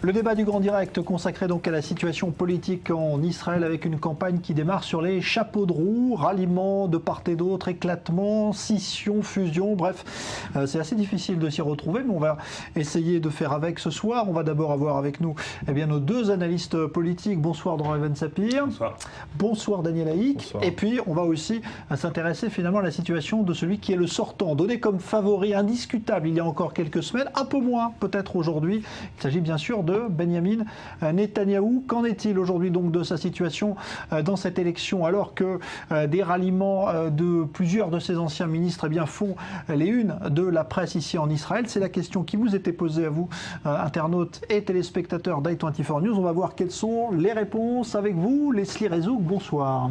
Le débat du Grand Direct consacré donc à la situation politique en Israël avec une campagne qui démarre sur les chapeaux de roue, ralliement de part et d'autre, éclatement, scission, fusion, bref, c'est assez difficile de s'y retrouver, mais on va essayer de faire avec ce soir. On va d'abord avoir avec nous nos deux analystes politiques. Bonsoir Dror Sapir. Bonsoir. Bonsoir Daniel Haïk. Bonsoir. Et puis on va aussi s'intéresser finalement à la situation de celui qui est le sortant, donné comme favori indiscutable il y a encore quelques semaines, un peu moins peut-être aujourd'hui. Il s'agit bien sûr de Benyamin Netanyahou. Qu'en est-il aujourd'hui donc de sa situation dans cette élection, alors que des ralliements de plusieurs de ses anciens ministres font les unes de la presse ici en Israël? C'est la question qui vous était posée à vous, internautes et téléspectateurs d'i24 News. On va voir quelles sont les réponses avec vous. Leslie Rezouk, bonsoir.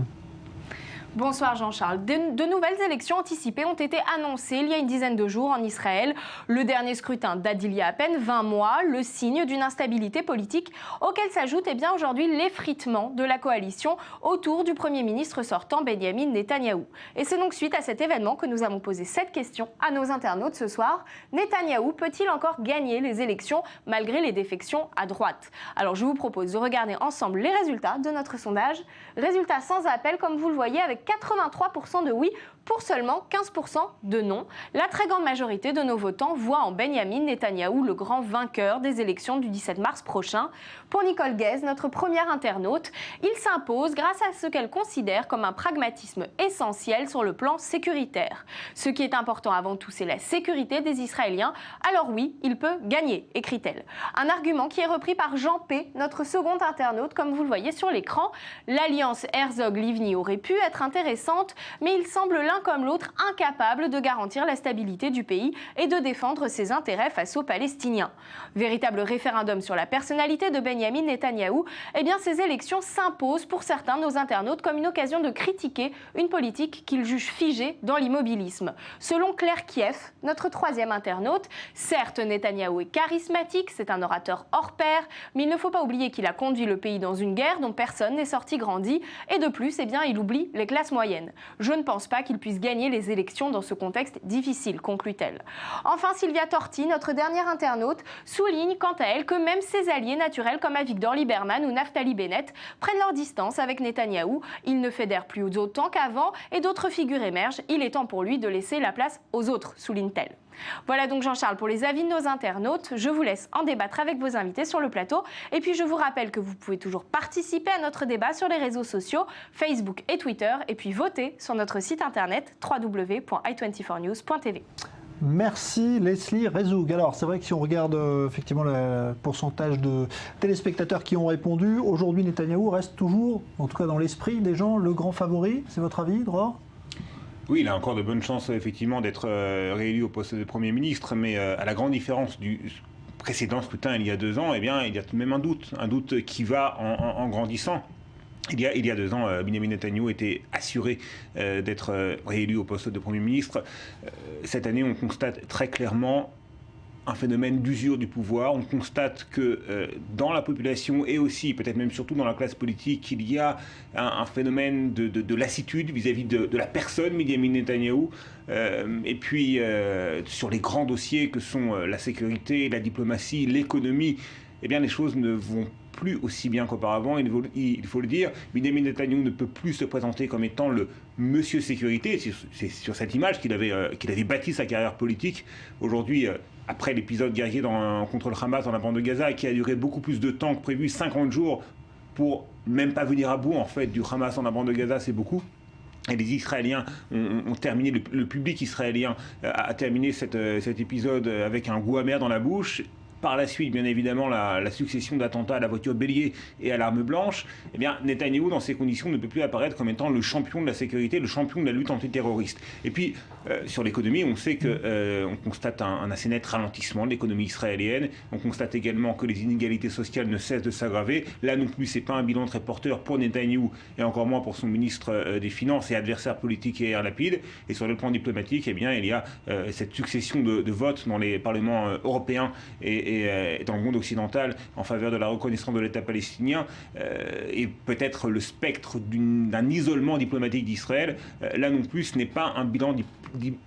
Bonsoir Jean-Charles. De nouvelles élections anticipées ont été annoncées il y a une dizaine de jours en Israël. Le dernier scrutin date d'il y a à peine 20 mois, le signe d'une instabilité politique auquel s'ajoute aujourd'hui l'effritement de la coalition autour du Premier ministre sortant Benyamin Netanyahou. Et c'est donc suite à cet événement que nous avons posé cette question à nos internautes ce soir. Netanyahou peut-il encore gagner les élections malgré les défections à droite? Alors je vous propose de regarder ensemble les résultats de notre sondage. Résultats sans appel comme vous le voyez, avec 83% de oui pour seulement 15% de non. La très grande majorité de nos votants voient en Benyamin Netanyahou le grand vainqueur des élections du 17 mars prochain. Pour Nicole Guez, notre première internaute, il s'impose grâce à ce qu'elle considère comme un pragmatisme essentiel sur le plan sécuritaire. Ce qui est important avant tout, c'est la sécurité des Israéliens. Alors oui, il peut gagner, écrit-elle. Un argument qui est repris par Jean P, notre second internaute, comme vous le voyez sur l'écran. L'alliance Herzog-Livni aurait pu être intéressante, mais il semble l'un comme l'autre incapable de garantir la stabilité du pays et de défendre ses intérêts face aux Palestiniens. Véritable référendum sur la personnalité de Benyamin Netanyahou, ces élections s'imposent pour certains de nos internautes comme une occasion de critiquer une politique qu'ils jugent figée dans l'immobilisme. Selon Claire Kiev, notre troisième internaute, certes Netanyahou est charismatique, c'est un orateur hors pair, mais il ne faut pas oublier qu'il a conduit le pays dans une guerre dont personne n'est sorti grandi, et de plus, il oublie les classes moyennes. Je ne pense pas qu'il puisse gagner les élections dans ce contexte difficile, conclut-elle. Enfin, Sylvia Torti, notre dernière internaute, souligne quant à elle que même ses alliés naturels comme Avigdor Lieberman ou Naftali Bennett prennent leur distance avec Netanyahou. Il ne fédère plus autant qu'avant et d'autres figures émergent. Il est temps pour lui de laisser la place aux autres, souligne-t-elle. Voilà donc Jean-Charles pour les avis de nos internautes. Je vous laisse en débattre avec vos invités sur le plateau. Et puis je vous rappelle que vous pouvez toujours participer à notre débat sur les réseaux sociaux, Facebook et Twitter. Et puis voter sur notre site internet www.i24news.tv. Merci Leslie Rezouk. Alors c'est vrai que si on regarde effectivement le pourcentage de téléspectateurs qui ont répondu, aujourd'hui Netanyahou reste toujours, en tout cas dans l'esprit des gens, le grand favori. C'est votre avis, Dror ? Oui, il a encore de bonnes chances effectivement d'être réélu au poste de Premier ministre, mais à la grande différence du précédent scrutin il y a 2 ans, il y a tout de même un doute qui va en grandissant. Il y a 2 ans, Benyamin Netanyahou était assuré d'être réélu au poste de Premier ministre. Cette année, on constate très clairement un phénomène d'usure du pouvoir. On constate que dans la population et aussi, peut-être même surtout dans la classe politique, il y a un phénomène de lassitude vis-à-vis de la personne Benyamin Netanyahou. Et puis, sur les grands dossiers que sont la sécurité, la diplomatie, l'économie, les choses ne vont plus aussi bien qu'auparavant, il faut le dire. Benyamin Netanyahou ne peut plus se présenter comme étant le monsieur sécurité. C'est sur cette image qu'il avait bâti sa carrière politique. Aujourd'hui, après l'épisode guerrier contre le Hamas dans la bande de Gaza, qui a duré beaucoup plus de temps que prévu, 50 jours, pour même pas venir à bout en fait du Hamas dans la bande de Gaza, c'est beaucoup. Et les Israéliens ont terminé, le public israélien a terminé cet épisode avec un goût amer dans la bouche. Par la suite, bien évidemment, la succession d'attentats à la voiture bélier et à l'arme blanche, Netanyahou, dans ces conditions, ne peut plus apparaître comme étant le champion de la sécurité, le champion de la lutte antiterroriste. Et puis, sur l'économie, on sait qu'on constate un assez net ralentissement de l'économie israélienne. On constate également que les inégalités sociales ne cessent de s'aggraver. Là non plus, c'est pas un bilan très porteur pour Netanyahou, et encore moins pour son ministre des Finances et adversaire politique Yair Lapid. Et sur le plan diplomatique, il y a cette succession de votes dans les parlements européens et dans le monde occidental en faveur de la reconnaissance de l'État palestinien et peut-être le spectre d'un isolement diplomatique d'Israël. Là non plus, ce n'est pas un bilan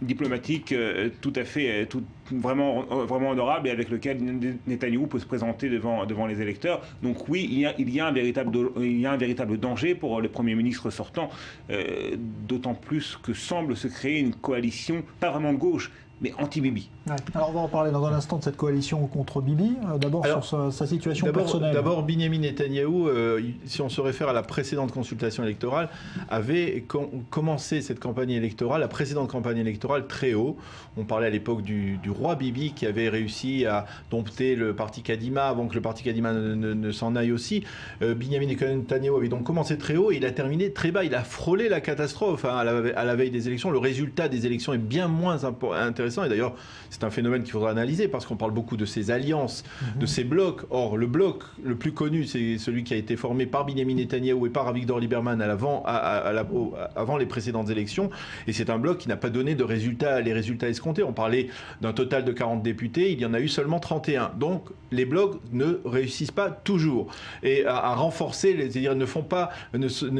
diplomatique tout à fait, vraiment honorable et avec lequel Netanyahou peut se présenter devant les électeurs. Donc oui, il y a un véritable danger pour le Premier ministre sortant, d'autant plus que semble se créer une coalition, pas vraiment de gauche, mais anti-Bibi. Ouais. Alors on va en parler dans un instant de cette coalition contre Bibi. D'abord sur sa situation personnelle. D'abord, Binyamin Netanyahou, si on se réfère à la précédente consultation électorale, avait commencé cette campagne électorale, la précédente campagne électorale, très haut. On parlait à l'époque du roi Bibi qui avait réussi à dompter le parti Kadima avant que le parti Kadima ne s'en aille aussi. Binyamin Netanyahou avait donc commencé très haut et il a terminé très bas. Il a frôlé la catastrophe à la veille des élections. Le résultat des élections est bien moins intéressant. Et d'ailleurs, c'est un phénomène qu'il faudra analyser parce qu'on parle beaucoup de ces alliances, de ces blocs. Or, le bloc le plus connu, c'est celui qui a été formé par Binyamin Netanyahou et par Avigdor Lieberman avant les précédentes élections. Et c'est un bloc qui n'a pas donné les résultats escomptés. On parlait d'un total de 40 députés, il y en a eu seulement 31. Donc, les blocs ne réussissent pas toujours. Et à renforcer, c'est-à-dire ne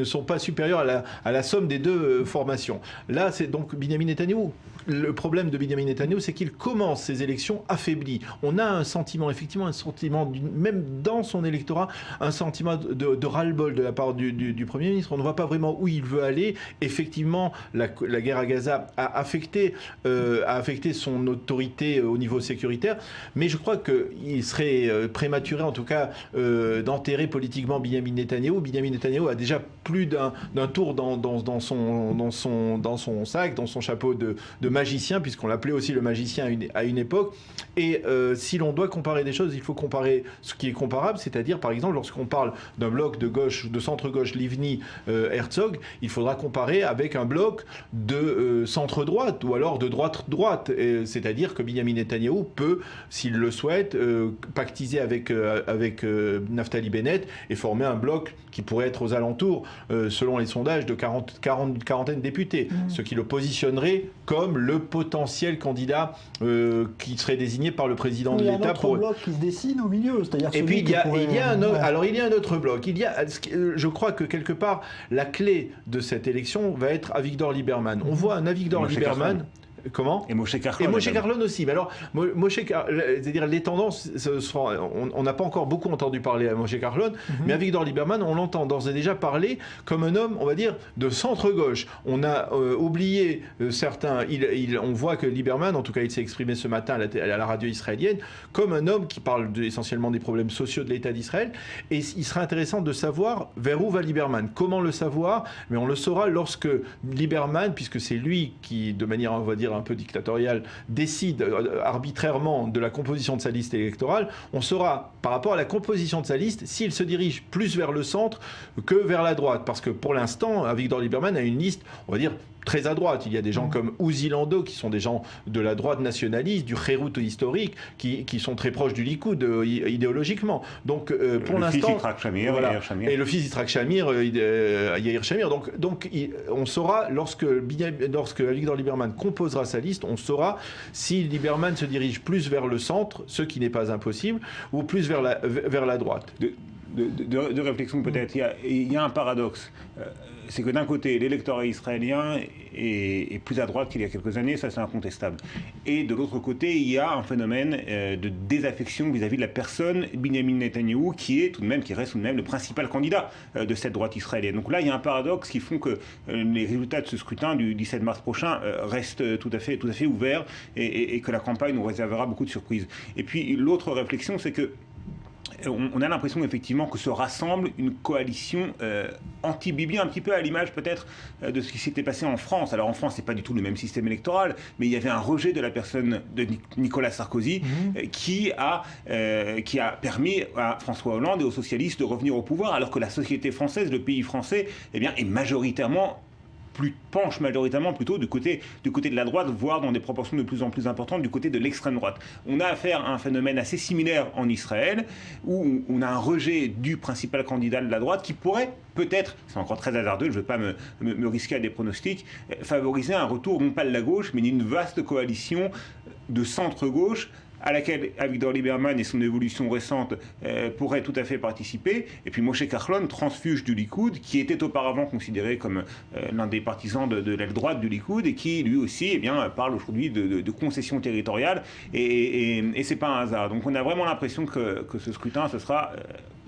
sont pas supérieurs à la somme des deux formations. Là, c'est donc Binyamin Netanyahou. Le problème de Binyamin Netanyahou, c'est qu'il commence ces élections affaibli. On a effectivement un sentiment, même dans son électorat, un sentiment de ras-le-bol de la part du Premier ministre. On ne voit pas vraiment où il veut aller. Effectivement, la guerre à Gaza a affecté son autorité au niveau sécuritaire, mais je crois qu'il serait prématuré, en tout cas, d'enterrer politiquement Binyamin Netanyahou. Binyamin Netanyahou a déjà plus d'un tour dans son sac, dans son chapeau de magicien, puisqu'on l'appelait aussi le magicien à une époque. Et si l'on doit comparer des choses, il faut comparer ce qui est comparable, c'est-à-dire, par exemple, lorsqu'on parle d'un bloc de gauche, de centre-gauche, Livni-Herzog, il faudra comparer avec un bloc de centre-droite ou alors de droite-droite. C'est-à-dire que Binyamin Netanyahou peut, s'il le souhaite, pactiser avec Naftali Bennett et former un bloc qui pourrait être aux alentours, selon les sondages, de une quarantaine de députés, ce qui le positionnerait comme le potentiel candidat qui serait désigné par le président de l'État. Il y a un autre bloc qui se dessine au milieu. Et puis il y a un autre bloc. Je crois que quelque part, la clé de cette élection va être Avigdor Lieberman. On voit un Avigdor Lieberman. Comment ? Et Moshe Carlon. Et Moshe Carlon aussi. Mais alors, c'est-à-dire les tendances, on n'a pas encore beaucoup entendu parler à Moshe Carlon, mais Avigdor Lieberman, on l'entend d'ores et déjà parler comme un homme, on va dire, de centre-gauche. On a oublié certains. On voit que Lieberman, en tout cas, il s'est exprimé ce matin à la radio israélienne, comme un homme qui parle essentiellement des problèmes sociaux de l'État d'Israël. Et il sera intéressant de savoir vers où va Lieberman. Comment le savoir ? Mais on le saura lorsque Lieberman, puisque c'est lui qui, de manière, on va dire, un peu dictatorial, décide arbitrairement de la composition de sa liste électorale, on saura, par rapport à la composition de sa liste, s'il se dirige plus vers le centre que vers la droite. Parce que pour l'instant, Avigdor Lieberman a une liste, on va dire, très à droite. Il y a des gens comme Uzi Lando, qui sont des gens de la droite nationaliste, du Kherut historique, qui sont très proches du Likoud idéologiquement. Donc, pour l'instant... Et le fils d'Yitzhak Shamir, Yair Shamir. Donc on saura, lorsque Avigdor Lieberman composera sa liste, on saura si Lieberman se dirige plus vers le centre, ce qui n'est pas impossible, ou plus vers la droite. De réflexion peut-être. Il y a un paradoxe. C'est que d'un côté, l'électorat israélien est plus à droite qu'il y a quelques années, ça c'est incontestable. Et de l'autre côté, il y a un phénomène de désaffection vis-à-vis de la personne Binyamin Netanyahou, qui reste tout de même le principal candidat de cette droite israélienne. Donc là, il y a un paradoxe qui font que les résultats de ce scrutin du 17 mars prochain restent tout à fait ouverts et que la campagne nous réservera beaucoup de surprises. Et puis l'autre réflexion, c'est que on a l'impression effectivement que se rassemble une coalition anti-Bibi, un petit peu à l'image peut-être de ce qui s'était passé en France. Alors en France, c'est pas du tout le même système électoral, mais il y avait un rejet de la personne de Nicolas Sarkozy qui a permis à François Hollande et aux socialistes de revenir au pouvoir, alors que la société française, le pays français, penche majoritairement plutôt du côté de la droite, voire dans des proportions de plus en plus importantes du côté de l'extrême droite. On a affaire à un phénomène assez similaire en Israël, où on a un rejet du principal candidat de la droite qui pourrait peut-être, c'est encore très hasardeux, je ne veux pas me risquer à des pronostics, favoriser un retour non pas de la gauche, mais d'une vaste coalition de centre-gauche à laquelle Avigdor Lieberman et son évolution récente pourraient tout à fait participer. Et puis Moshe Kahlon, transfuge du Likoud, qui était auparavant considéré comme l'un des partisans de l'aile droite du Likoud et qui lui aussi parle aujourd'hui de concessions territoriales. Et c'est pas un hasard. Donc on a vraiment l'impression que ce scrutin, ce sera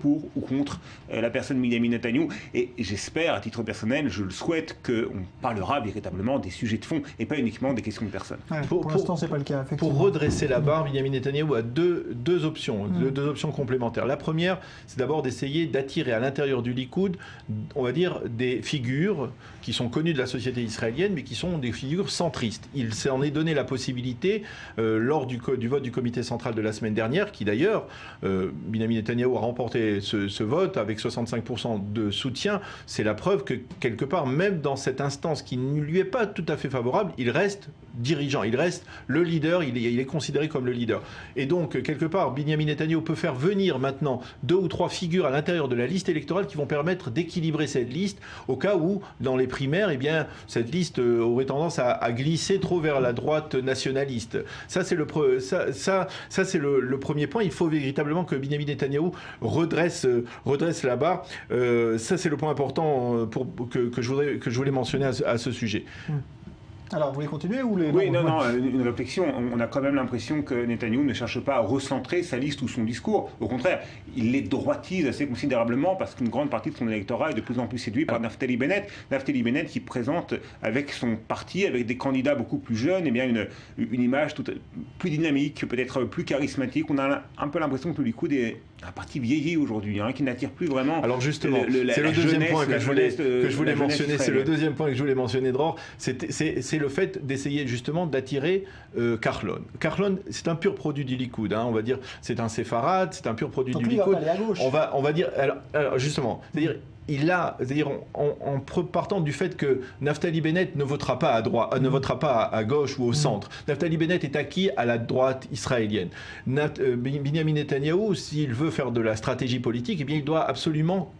pour ou contre la personne Binyamin Netanyahou. Et j'espère, à titre personnel, je le souhaite, qu'on parlera véritablement des sujets de fond et pas uniquement des questions de personnes. Ouais, pour l'instant, c'est pas le cas. Pour redresser la barre, Binyamin Netanyahou a deux options, deux options complémentaires. La première, c'est d'abord d'essayer d'attirer à l'intérieur du Likoud, on va dire, des figures qui sont connues de la société israélienne, mais qui sont des figures centristes. Il s'en est donné la possibilité lors du vote du comité central de la semaine dernière, qui d'ailleurs, Binyamin Netanyahou a remporté ce vote avec 65% de soutien. C'est la preuve que quelque part, même dans cette instance qui ne lui est pas tout à fait favorable, il reste dirigeant, il reste le leader, il est considéré comme le leader. Et donc, quelque part, Binyamin Netanyahou peut faire venir maintenant 2 ou 3 figures à l'intérieur de la liste électorale qui vont permettre d'équilibrer cette liste au cas où, dans les primaires, cette liste aurait tendance à glisser trop vers la droite nationaliste. Ça, c'est le premier point. Il faut véritablement que Binyamin Netanyahou redresse la barre. Ça, c'est le point important que je voulais mentionner à ce sujet. Alors, vous voulez continuer ou Oui, non, une réflexion. On a quand même l'impression que Netanyahou ne cherche pas à recentrer sa liste ou son discours. Au contraire, il les droitise assez considérablement parce qu'une grande partie de son électorat est de plus en plus séduit par Naftali Bennett. Naftali Bennett qui présente avec son parti, avec des candidats beaucoup plus jeunes, une image plus dynamique, peut-être plus charismatique. On a un peu l'impression que le Likoud est un parti vieilli aujourd'hui, qui n'attire plus vraiment. Alors justement, c'est le deuxième point que je voulais mentionner. C'est le deuxième point que je voulais mentionner, Dror. C'est le fait d'essayer justement d'attirer Kahlon. Kahlon, c'est un pur produit du Likoud. On va dire, c'est un séfarade, c'est un pur produit du Likoud. On va dire, alors justement, c'est-à-dire en partant du fait que Naftali Bennett ne votera pas à droite, ne votera pas à gauche ou au centre. Naftali Bennett est acquis à la droite israélienne. Binyamin Netanyahou, s'il veut faire de la stratégie politique, il doit absolument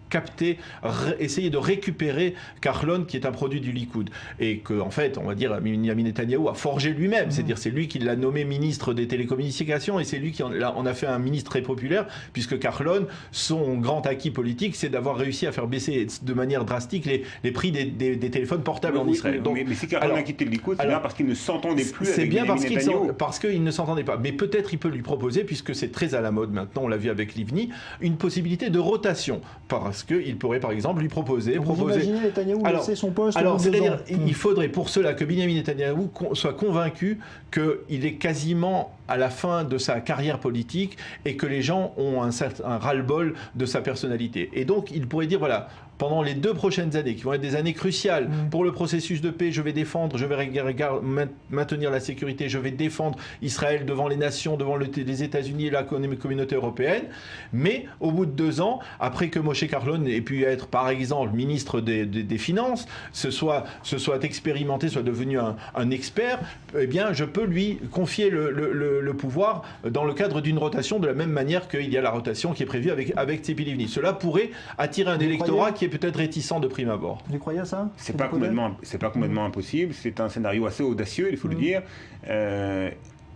essayer de récupérer Kahlon, qui est un produit du Likoud. Et que, en fait, on va dire, Binyamin Netanyahou a forgé lui-même. C'est-à-dire, c'est lui qui l'a nommé ministre des télécommunications et c'est lui qui en a fait un ministre très populaire, puisque Kahlon, son grand acquis politique, c'est d'avoir réussi à faire baisser de manière drastique les prix des téléphones portables en Israël. Donc, mais si Kahlon a quitté le Likoud, c'est bien parce qu'il ne s'entendait plus avec Binyamin Netanyahou. Parce qu'il ne s'entendait pas. Mais peut-être il peut lui proposer, puisque c'est très à la mode maintenant, on l'a vu avec Livni, une possibilité de rotation. Parce qu'il pourrait, par exemple, lui proposer... Vous imaginez Netanyahou laisser son poste c'est-à-dire, il faudrait pour cela que Binyamin Netanyahou soit convaincu qu'il est quasiment à la fin de sa carrière politique et que les gens ont un ras-le-bol de sa personnalité. Et donc, il pourrait dire, voilà, pendant les 2 prochaines années, qui vont être des années cruciales pour le processus de paix, je vais maintenir la sécurité, je vais défendre Israël devant les nations, devant les États-Unis et la communauté européenne. Mais au bout de 2 ans, après que Moshe Kahlon ait pu être, par exemple, ministre des Finances, se soit expérimenté, soit devenu un expert, je peux lui confier le pouvoir dans le cadre d'une rotation, de la même manière qu'il y a la rotation qui est prévue avec Tzipi Livni. Cela pourrait attirer un électorat qui est peut-être réticent de prime abord. Vous croyez à ça ? C'est pas complètement impossible. C'est un scénario assez audacieux, il faut le dire.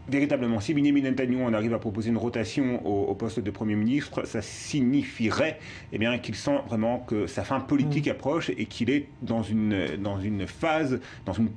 Véritablement, si Binyamin Netanyahou en arrive à proposer une rotation au poste de Premier ministre, ça signifierait qu'il sent vraiment que sa fin politique approche et qu'il est dans une phase, dans une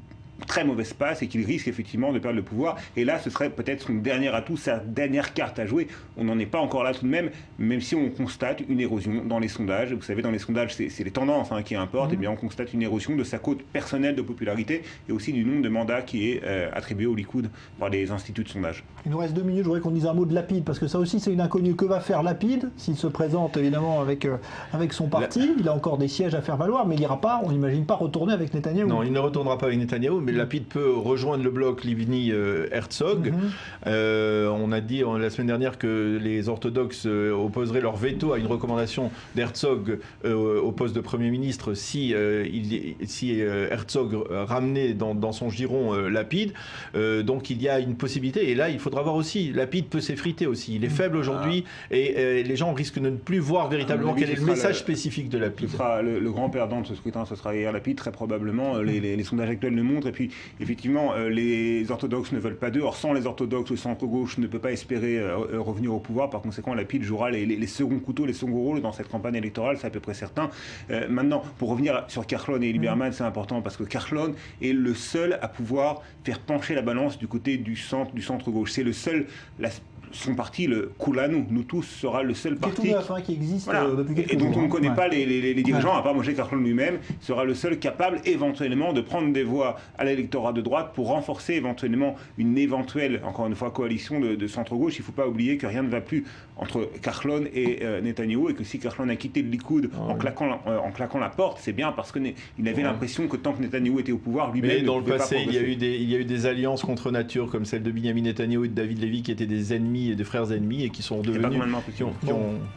très mauvaise passe et qu'il risque effectivement de perdre le pouvoir. Et là, ce serait peut-être son dernier atout, sa dernière carte à jouer. On n'en est pas encore là tout de même si on constate une érosion dans les sondages. Vous savez, dans les sondages, c'est les tendances qui importent. On constate une érosion de sa cote personnelle de popularité et aussi du nombre de mandats qui est attribué au Likoud par les instituts de sondage. Il nous reste 2 minutes. Je voudrais qu'on dise un mot de Lapid, parce que ça aussi, c'est une inconnue. Que va faire Lapid s'il se présente évidemment avec son parti? Il a encore des sièges à faire valoir, mais il n'ira pas, on n'imagine pas, retourner avec Netanyahou. Non, il ne retournera pas avec Netanyahou, mais Lapid peut rejoindre le bloc Livni-Herzog. On a dit la semaine dernière que les orthodoxes opposeraient leur veto à une recommandation d'Herzog au poste de Premier ministre si Herzog ramenait dans son giron Lapid. Donc il y a une possibilité. Et là, il faudra voir aussi, Lapid peut s'effriter aussi. Il est faible aujourd'hui et les gens risquent de ne plus voir véritablement quel est le message spécifique de Lapid. Ce sera le grand perdant de ce scrutin, ce sera Yair Lapid, très probablement. Les sondages actuels le montrent puis effectivement, les orthodoxes ne veulent pas d'eux. Or, sans les orthodoxes, le centre-gauche ne peut pas espérer revenir au pouvoir. Par conséquent, la PiD jouera les seconds couteaux, les seconds rôles dans cette campagne électorale, c'est à peu près certain. Maintenant, pour revenir sur Carlon et Lieberman, c'est important parce que Carlon est le seul à pouvoir faire pencher la balance du côté du centre-gauche. C'est le seul... son parti, le Kulanu, nous tous, sera le seul parti qui existe depuis quelques et dont jours, on ne connaît pas les dirigeants, Ouais. à part Moshe Carlon lui-même, sera le seul capable éventuellement de prendre des voix à l'électorat de droite pour renforcer éventuellement une éventuelle, encore une fois, coalition de centre-gauche. Il ne faut pas oublier que rien ne va plus entre Carlon et Netanyahou, et que si Carlon a quitté le Likoud en claquant la porte, c'est bien parce qu'il avait l'impression que tant que Netanyahou était au pouvoir, lui-même ne dans le pouvait passé, pas progresser. il y a eu des alliances contre nature, comme celle de Binyamin Netanyahou et de David Levy, qui étaient des ennemis et des frères ennemis et qui sont devenus, qui ont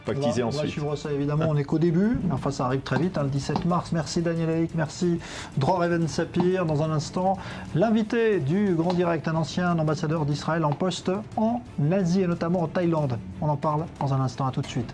pactisé on va ensuite. suivre ça évidemment, on n'est qu'au début, enfin ça arrive très vite, le 17 mars. Merci Daniel Haïk, merci Dror Even Sapir. Dans un instant, l'invité du Grand Direct, un ancien ambassadeur d'Israël en poste en Asie et notamment en Thaïlande. On en parle dans un instant, à tout de suite.